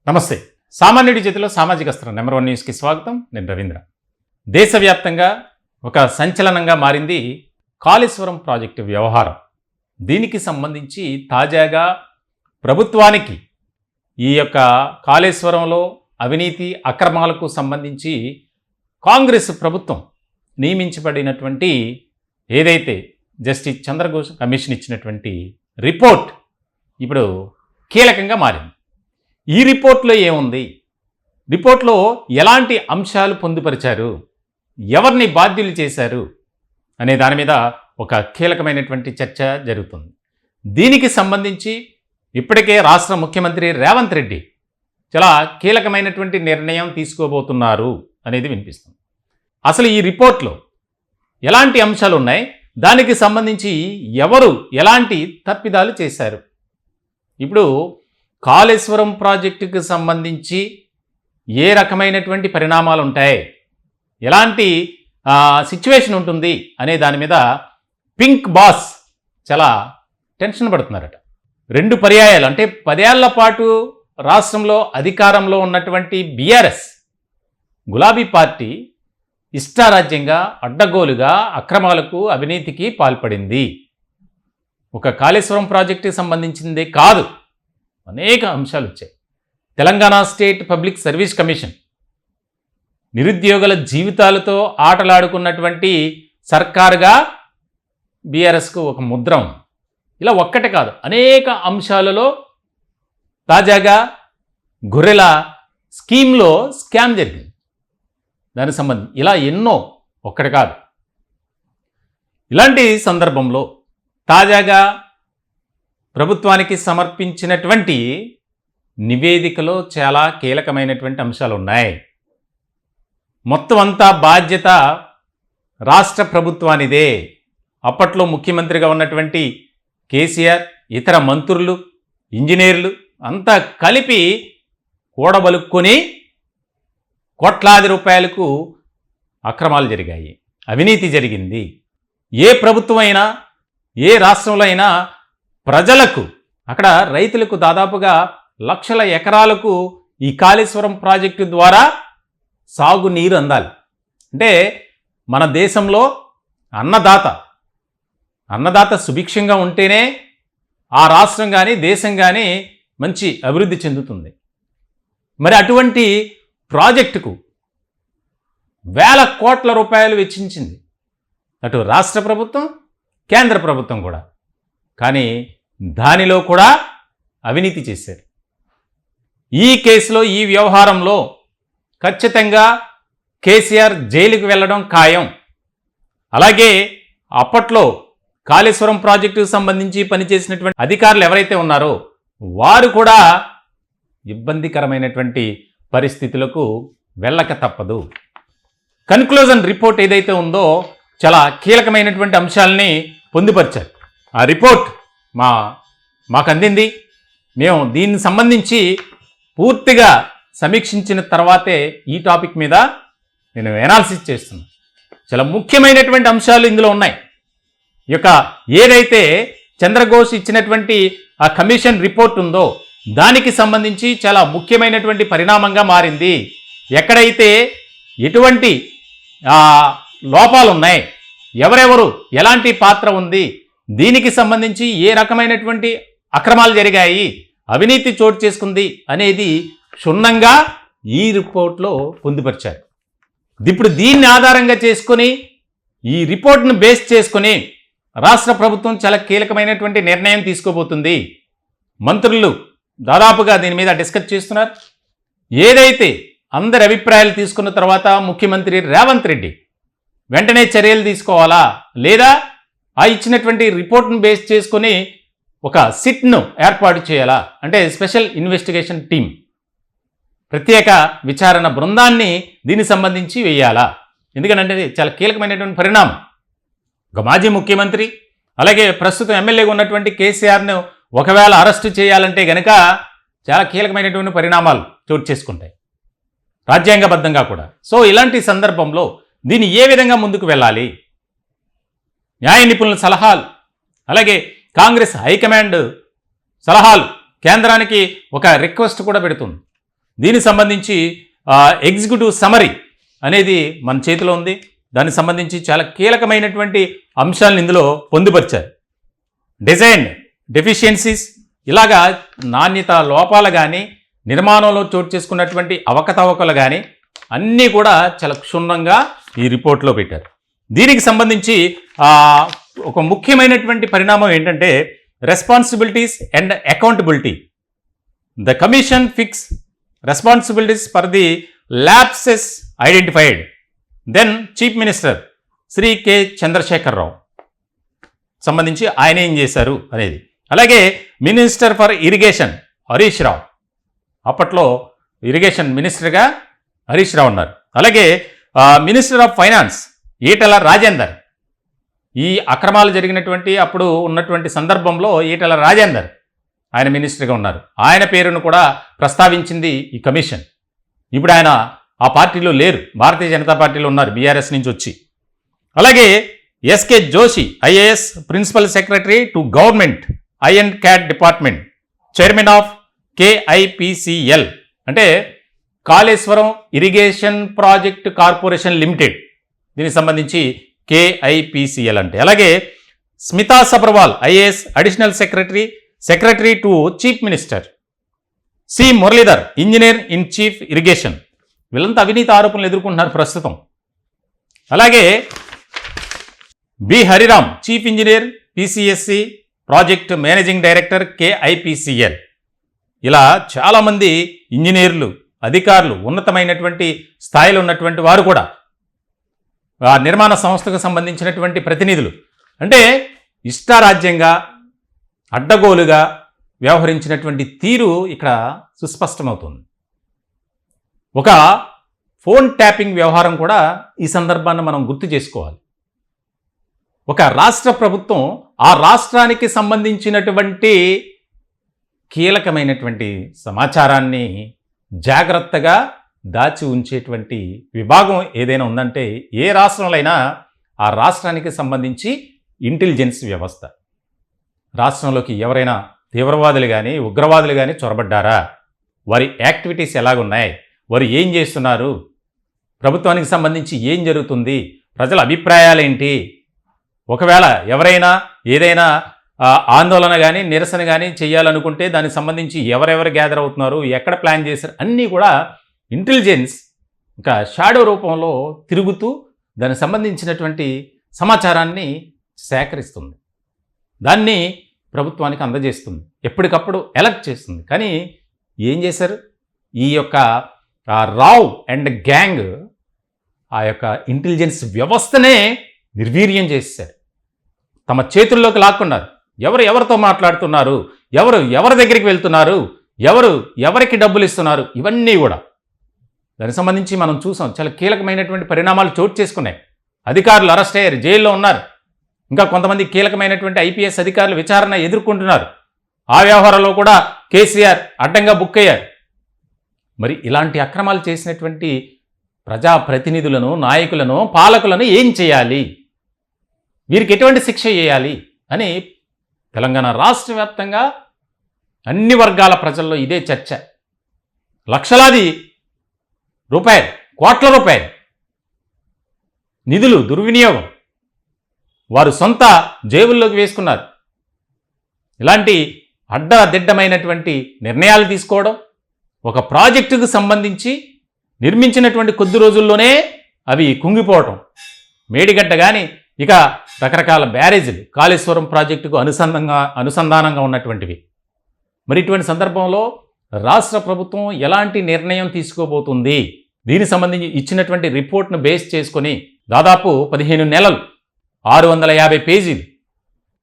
నమస్తే. సామాన్యుడి చేతిలో సామాజిక అస్త్రం నెంబర్ 1 న్యూస్కి స్వాగతం. నేను రవీంద్ర. దేశవ్యాప్తంగా ఒక సంచలనంగా మారింది కాళేశ్వరం ప్రాజెక్టు వ్యవహారం. దీనికి సంబంధించి తాజాగా ప్రభుత్వానికి ఈ యొక్క కాళేశ్వరంలో అవినీతి అక్రమాలకు సంబంధించి కాంగ్రెస్ ప్రభుత్వం నియమించబడినటువంటి ఏదైతే జస్టిస్ చంద్రఘోష్ కమిషన్ ఇచ్చినటువంటి రిపోర్ట్ ఇప్పుడు కీలకంగా మారింది. ఈ రిపోర్ట్లో ఏముంది, రిపోర్ట్లో ఎలాంటి అంశాలు పొందుపరిచారు, ఎవరిని బాధ్యులు చేశారు అనే దాని మీద ఒక కీలకమైనటువంటి చర్చ జరుగుతుంది. దీనికి సంబంధించి ఇప్పటికే రాష్ట్ర ముఖ్యమంత్రి రేవంత్ రెడ్డి చాలా కీలకమైనటువంటి నిర్ణయం తీసుకోబోతున్నారు అనేది వినిపిస్తుంది. అసలు ఈ రిపోర్ట్లో ఎలాంటి అంశాలు ఉన్నాయి, దానికి సంబంధించి ఎవరు ఎలాంటి తప్పిదాలు చేశారు, ఇప్పుడు కాళేశ్వరం ప్రాజెక్టుకు సంబంధించి ఏ రకమైనటువంటి పరిణామాలు ఉంటాయి, ఎలాంటి సిచ్యువేషన్ ఉంటుంది అనే దాని మీద పింక్ బాస్ చాలా టెన్షన్ పడుతున్నారట. 2 పర్యాయాలు అంటే 10 ఏళ్ల పాటు రాష్ట్రంలో అధికారంలో ఉన్నటువంటి బీఆర్ఎస్ గులాబీ పార్టీ ఇష్టారాజ్యంగా అడ్డగోలుగా అక్రమాలకు అవినీతికి పాల్పడింది. ఒక కాళేశ్వరం ప్రాజెక్టుకి సంబంధించిందే కాదు, అనేక అంశాలు వచ్చాయి. Telangana state public service commission నిరుద్యోగుల జీవితాలతో ఆటలాడుకున్నటువంటి సర్కారుగా బీఆర్ఎస్కు ఒక ముద్ర ఉంది. ఇలా ఒక్కటే కాదు, అనేక అంశాలలో తాజాగా గొర్రెల స్కీమ్లో స్కామ్ జరిగింది. దానికి సంబంధించి ఇలా ఎన్నో, ఒక్కటి కాదు. ఇలాంటి సందర్భంలో తాజాగా ప్రభుత్వానికి సమర్పించినటువంటి నివేదికలో చాలా కీలకమైనటువంటి అంశాలు ఉన్నాయి. మొత్తం అంతా బాధ్యత రాష్ట్ర ప్రభుత్వానిదే. అప్పట్లో ముఖ్యమంత్రిగా ఉన్నటువంటి కేసీఆర్, ఇతర మంత్రులు, ఇంజనీర్లు అంతా కలిపి కూడబలుక్కొని కోట్లాది రూపాయలకు అక్రమాలు జరిగాయి, అవినీతి జరిగింది. ఏ ప్రభుత్వం అయినా, ఏ రాష్ట్రంలో అయినా ప్రజలకు, అక్కడ రైతులకు దాదాపుగా లక్షల ఎకరాలకు ఈ కాళేశ్వరం ప్రాజెక్టు ద్వారా సాగునీరు అందాలి. అంటే మన దేశంలో అన్నదాత సుభిక్షంగా ఉంటేనే ఆ రాష్ట్రం కానీ దేశం కానీ మంచి అభివృద్ధి చెందుతుంది. మరి అటువంటి ప్రాజెక్టుకు వేల కోట్ల రూపాయలు వెచ్చించింది అటు రాష్ట్ర ప్రభుత్వం, కేంద్ర ప్రభుత్వం కూడా. కానీ దానిలో కూడా అవినీతి చేశారు. ఈ కేసులో, ఈ వ్యవహారంలో ఖచ్చితంగా కేసీఆర్ జైలుకు వెళ్ళడం ఖాయం. అలాగే అప్పట్లో కాళేశ్వరం ప్రాజెక్టుకు సంబంధించి పనిచేసినటువంటి అధికారులు ఎవరైతే ఉన్నారో వారు కూడా ఇబ్బందికరమైనటువంటి పరిస్థితులకు వెళ్ళక తప్పదు. కన్క్లూజన్ రిపోర్ట్ ఏదైతే ఉందో చాలా కీలకమైనటువంటి అంశాలని పొందుపరిచారు. ఆ రిపోర్ట్ మాకు అందింది. మేము దీనికి సంబంధించి పూర్తిగా సమీక్షించిన తర్వాతే ఈ టాపిక్ మీద నేను ఎనాలిసిస్ చేస్తున్నాను. చాలా ముఖ్యమైనటువంటి అంశాలు ఇందులో ఉన్నాయి. ఈ యొక్క ఏదైతే చంద్రఘోష్ ఇచ్చినటువంటి ఆ కమిషన్ రిపోర్ట్ ఉందో దానికి సంబంధించి చాలా ముఖ్యమైనటువంటి పరిణామంగా మారింది. ఎక్కడైతే ఎటువంటి లోపాలు ఉన్నాయి, ఎవరెవరు ఎలాంటి పాత్ర ఉంది, దీనికి సంబంధించి ఏ రకమైనటువంటి అక్రమాలు జరిగాయి, అవినీతి చోటు చేసుకుంది అనేది క్షుణ్ణంగా ఈ రిపోర్ట్లో పొందుపరిచారు. ఇప్పుడు దీన్ని ఆధారంగా చేసుకొని, ఈ రిపోర్ట్ను బేస్ చేసుకొని రాష్ట్ర ప్రభుత్వం చాలా కీలకమైనటువంటి నిర్ణయం తీసుకోబోతుంది. మంత్రులు దాదాపుగా దీని మీద డిస్కస్ చేస్తున్నారు. ఏదైతే అందరి అభిప్రాయాలు తీసుకున్న తర్వాత ముఖ్యమంత్రి రేవంత్ రెడ్డి వెంటనే చర్యలు తీసుకోవాలా, లేదా ఆ ఇచ్చినటువంటి రిపోర్ట్ను బేస్ చేసుకొని ఒక సిట్ను ఏర్పాటు చేయాలా, అంటే స్పెషల్ ఇన్వెస్టిగేషన్ టీం, ప్రత్యేక విచారణ బృందాన్ని దీనికి సంబంధించి వేయాలా. ఎందుకంటే చాలా కీలకమైనటువంటి పరిణామం. ఒక మాజీ ముఖ్యమంత్రి అలాగే ప్రస్తుతం ఎమ్మెల్యేగా ఉన్నటువంటి కేసీఆర్ను ఒకవేళ అరెస్టు చేయాలంటే గనక చాలా కీలకమైనటువంటి పరిణామాలు చోటు చేసుకుంటాయి, రాజ్యాంగబద్ధంగా కూడా. సో ఇలాంటి సందర్భంలో దీన్ని ఏ విధంగా ముందుకు వెళ్ళాలి, న్యాయ నిపుణుల సలహాలు, అలాగే కాంగ్రెస్ హైకమాండ్ సలహాలు కేంద్రానికి ఒక రిక్వెస్ట్ కూడా పెడుతుంది. దీనికి సంబంధించి ఎగ్జిక్యూటివ్ సమరీ అనేది మన చేతిలో ఉంది. దానికి సంబంధించి చాలా కీలకమైనటువంటి అంశాలను ఇందులో పొందుపరిచారు. డిజైన్ డెఫిషియన్సీస్, ఇలాగా నాణ్యత లోపాలు కానీ, నిర్మాణంలో చోటు చేసుకున్నటువంటి అవకతవకలు కానీ అన్నీ కూడా చాలా క్షుణ్ణంగా ఈ రిపోర్ట్లో పెట్టారు. దీనికి సంబంధించి ఒక ముఖ్యమైనటువంటి పరిణామం ఏంటంటే responsibilities and accountability. The commission fix responsibilities for the lapses identified. Then chief minister Shri K Chandrashekar Rao సంబంధించి ఆయన ఏం చేశారు అనేది. అలాగే minister for irrigation Harish Rao, అప్పట్లో ఇరిగేషన్ మినిస్టర్గా హరీష్ రావు ఉన్నారు. అలాగే minister of finance Etela Rajender, ఈ అక్రమాలు జరిగినటువంటి అప్పుడు ఉన్నటువంటి సందర్భంలో ఈటెల రాజేందర్ ఆయన మినిస్టర్గా ఉన్నారు. ఆయన పేరును కూడా ప్రస్తావించింది ఈ కమిషన్. ఇప్పుడు ఆయన ఆ పార్టీలో లేరు, భారతీయ జనతా పార్టీలో ఉన్నారు, బీఆర్ఎస్ నుంచి వచ్చి. అలాగే SK Joshi IAS principal secretary to government I and CAD department, chairman of KIPCL అంటే Kaleshwaram irrigation project corporation limited, దీనికి సంబంధించి కేఐపిసిఎల్ అంటే. అలాగే Smita Sabharwal IAS additional secretary to chief minister. C Muralidhar engineer in chief irrigation. వీళ్ళంతా అవినీతి ఆరోపణలు ఎదుర్కొంటున్నారు ప్రస్తుతం. అలాగే B Hariram chief engineer PCSC project managing director KIPCL. ఇలా చాలామంది ఇంజనీర్లు, అధికారులు, ఉన్నతమైనటువంటి స్థాయిలో ఉన్నటువంటి వారు కూడా, ఆ నిర్మాణ సంస్థకు సంబంధించినటువంటి ప్రతినిధులు అంటే ఇష్టారాజ్యంగా అడ్డగోలుగా వ్యవహరించినటువంటి తీరు ఇక్కడ సుస్పష్టమవుతుంది. ఒక ఫోన్ ట్యాపింగ్ వ్యవహారం కూడా ఈ సందర్భాన్ని మనం గుర్తు చేసుకోవాలి. ఒక రాష్ట్ర ప్రభుత్వం ఆ రాష్ట్రానికి సంబంధించినటువంటి కీలకమైనటువంటి సమాచారాన్ని జాగ్రత్తగా దాచి ఉంచేటువంటి విభాగం ఏదైనా ఉందంటే ఏ రాష్ట్రంలో అయినా ఆ రాష్ట్రానికి సంబంధించి ఇంటెలిజెన్స్ వ్యవస్థ. రాష్ట్రంలోకి ఎవరైనా తీవ్రవాదులు కానీ ఉగ్రవాదులు కానీ చొరబడ్డారా, వారి యాక్టివిటీస్ ఎలాగున్నాయి, వారు ఏం చేస్తున్నారు, ప్రభుత్వానికి సంబంధించి ఏం జరుగుతుంది, ప్రజల అభిప్రాయాలేంటి, ఒకవేళ ఎవరైనా ఏదైనా ఆందోళన కానీ నిరసన కానీ చేయాలనుకుంటే దానికి సంబంధించి ఎవరెవరు గ్యాదర్ అవుతున్నారు, ఎక్కడ ప్లాన్ చేశారు, అన్నీ కూడా ఇంటెలిజెన్స్ ఇంకా షాడో రూపంలో తిరుగుతూ దానికి సంబంధించినటువంటి సమాచారాన్ని సేకరిస్తుంది, దాన్ని ప్రభుత్వానికి అందజేస్తుంది, ఎప్పటికప్పుడు అలర్ట్ చేస్తుంది. కానీ ఏం చేశారు, ఈ యొక్క రావ్ అండ్ గ్యాంగ్ ఆ యొక్క ఇంటెలిజెన్స్ వ్యవస్థనే నిర్వీర్యం చేశారు, తమ చేతుల్లోకి లాక్కున్నారు. ఎవరితో మాట్లాడుతున్నారు, ఎవరి దగ్గరికి వెళ్తున్నారు, ఎవరికి డబ్బులు ఇస్తున్నారు, ఇవన్నీ కూడా దానికి సంబంధించి మనం చూసాం. చాలా కీలకమైనటువంటి పరిణామాలు చోటు చేసుకున్నాయి. అధికారులు అరెస్ట్ అయ్యారు, జైల్లో ఉన్నారు. ఇంకా కొంతమంది కీలకమైనటువంటి ఐపీఎస్ అధికారులు విచారణ ఎదుర్కొంటున్నారు. ఆ వ్యవహారంలో కూడా కేసీఆర్ అడ్డంగా బుక్ అయ్యారు. మరి ఇలాంటి అక్రమాలు చేసినటువంటి ప్రజాప్రతినిధులను, నాయకులను, పాలకులను ఏం చేయాలి, వీరికి ఎటువంటి శిక్ష చేయాలి అని తెలంగాణ రాష్ట్ర వ్యాప్తంగా అన్ని వర్గాల ప్రజల్లో ఇదే చర్చ. లక్షలాది రూపాయలు, కోట్ల రూపాయలు నిధులు దుర్వినియోగం వారు సొంత జేబుల్లోకి వేసుకున్నారు. ఇలాంటి అడ్డదిడ్డమైనటువంటి నిర్ణయాలు తీసుకోవడం, ఒక ప్రాజెక్టుకు సంబంధించి నిర్మించినటువంటి కొద్ది రోజుల్లోనే అవి కుంగిపోవటం, మేడిగడ్డ కానీ ఇక రకరకాల బ్యారేజీలు కాళేశ్వరం ప్రాజెక్టుకు అనుసంధానంగా ఉన్నటువంటివి. మరి ఇటువంటి సందర్భంలో రాష్ట్ర ప్రభుత్వం ఎలాంటి నిర్ణయం తీసుకోబోతుంది, దీనికి సంబంధించి ఇచ్చినటువంటి రిపోర్ట్ను బేస్ చేసుకొని దాదాపు 15 నెలలు 650 పేజీలు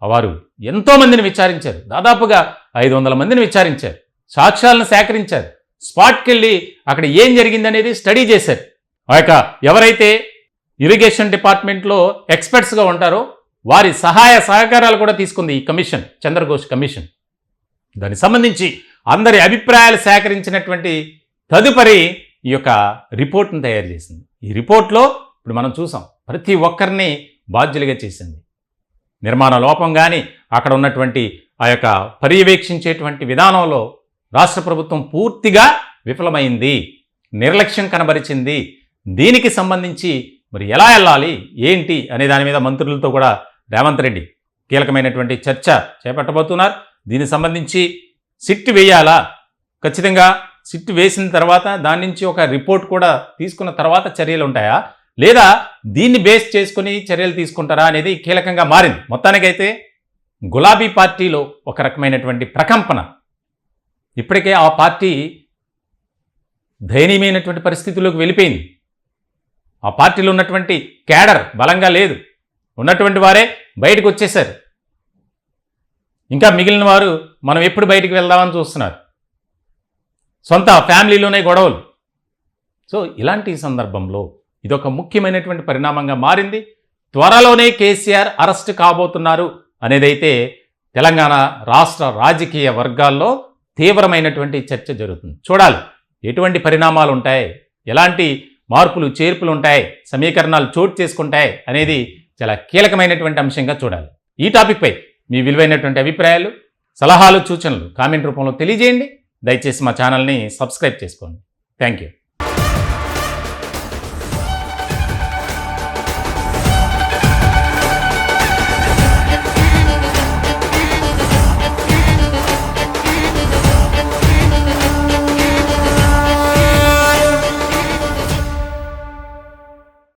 వారు ఎంతోమందిని విచారించారు. దాదాపుగా 500 మందిని విచారించారు, సాక్ష్యాలను సేకరించారు, స్పాట్కి వెళ్ళి అక్కడ ఏం జరిగిందనేది స్టడీ చేశారు. ఆ యొక్క ఎవరైతే ఇరిగేషన్ డిపార్ట్మెంట్లో ఎక్స్పర్ట్స్గా ఉంటారో వారి సహాయ సహకారాలు కూడా తీసుకుంది ఈ కమిషన్, చంద్రఘోష్ కమిషన్. దానికి సంబంధించి అందరి అభిప్రాయాలు సేకరించినటువంటి తదుపరి ఈ యొక్క రిపోర్ట్ను తయారు చేసింది. ఈ రిపోర్ట్లో ఇప్పుడు మనం చూసాం, ప్రతి ఒక్కరిని బాధ్యులుగా చేసింది. నిర్మాణ లోపం కానీ అక్కడ ఉన్నటువంటి ఆ యొక్క పర్యవేక్షించేటువంటి విధానంలో రాష్ట్ర ప్రభుత్వం పూర్తిగా విఫలమైంది, నిర్లక్ష్యం కనబరిచింది. దీనికి సంబంధించి మరి ఎలా వెళ్ళాలి ఏంటి అనే దాని మీద మంత్రులతో కూడా రేవంత్ రెడ్డి కీలకమైనటువంటి చర్చ చేపట్టబోతున్నారు. దీనికి సంబంధించి సిట్ వేయాలా, ఖచ్చితంగా సిట్ వేసిన తర్వాత దాని నుంచి ఒక రిపోర్ట్ కూడా తీసుకున్న తర్వాత చర్యలు ఉంటాయా, లేదా దీన్ని బేస్ చేసుకుని చర్యలు తీసుకుంటారా అనేది కీలకంగా మారింది. మొత్తానికైతే గులాబీ పార్టీలో ఒక రకమైనటువంటి ప్రకంపన. ఇప్పటికే ఆ పార్టీ దయనీయమైనటువంటి పరిస్థితుల్లోకి వెళ్ళిపోయింది. ఆ పార్టీలో ఉన్నటువంటి క్యాడర్ బలంగా లేదు, ఉన్నటువంటి వారే బయటకు వచ్చేశారు. ఇంకా మిగిలిన వారు మనం ఎప్పుడు బయటికి వెళ్దామని చూస్తున్నారు. సొంత ఫ్యామిలీలోనే గొడవలు. సో ఇలాంటి సందర్భంలో ఇదొక ముఖ్యమైనటువంటి పరిణామంగా మారింది. త్వరలోనే కేసీఆర్ అరెస్ట్ కాబోతున్నారు అనేదైతే తెలంగాణ రాష్ట్ర రాజకీయ వర్గాల్లో తీవ్రమైనటువంటి చర్చ జరుగుతుంది. చూడాలి ఎటువంటి పరిణామాలు ఉంటాయి, ఎలాంటి మార్పులు చేర్పులు ఉంటాయి, సమీకరణాలు చోటు చేసుకుంటాయి అనేది చాలా కీలకమైనటువంటి అంశంగా చూడాలి. ఈ టాపిక్పై మీ విలువైనటువంటి అభిప్రాయాలు, సలహాలు, సూచనలు కామెంట్ రూపంలో తెలియజేయండి. దయచేసి మా ఛానల్ని సబ్స్క్రైబ్ చేసుకోండి. Thank you.